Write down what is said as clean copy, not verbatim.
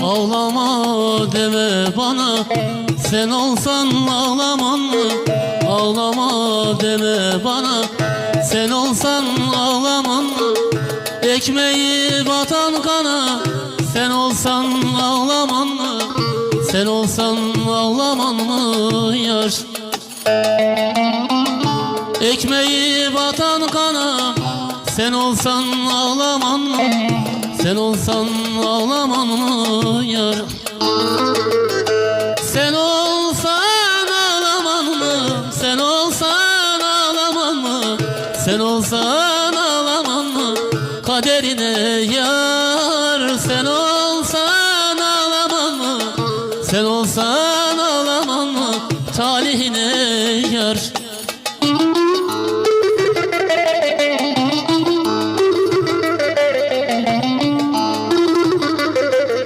Ağlama deme bana, sen olsan ağlaman mı? Ağlama deme bana, sen olsan ağlaman mı? Ekmeği batan kana, sen olsan ağlaman mı? Sen olsan ağlaman mı yar? Ekmeği batan kana, sen olsan ağlaman mı? Sen olsan ağlaman mı yar? Sen olsan ağlaman mı? Sen olsan ağlaman mı? Sen olsan ağlaman mı? Kaderine yar. Sen olsan ağlaman mı? Sen olsan ağlaman mı? Talihine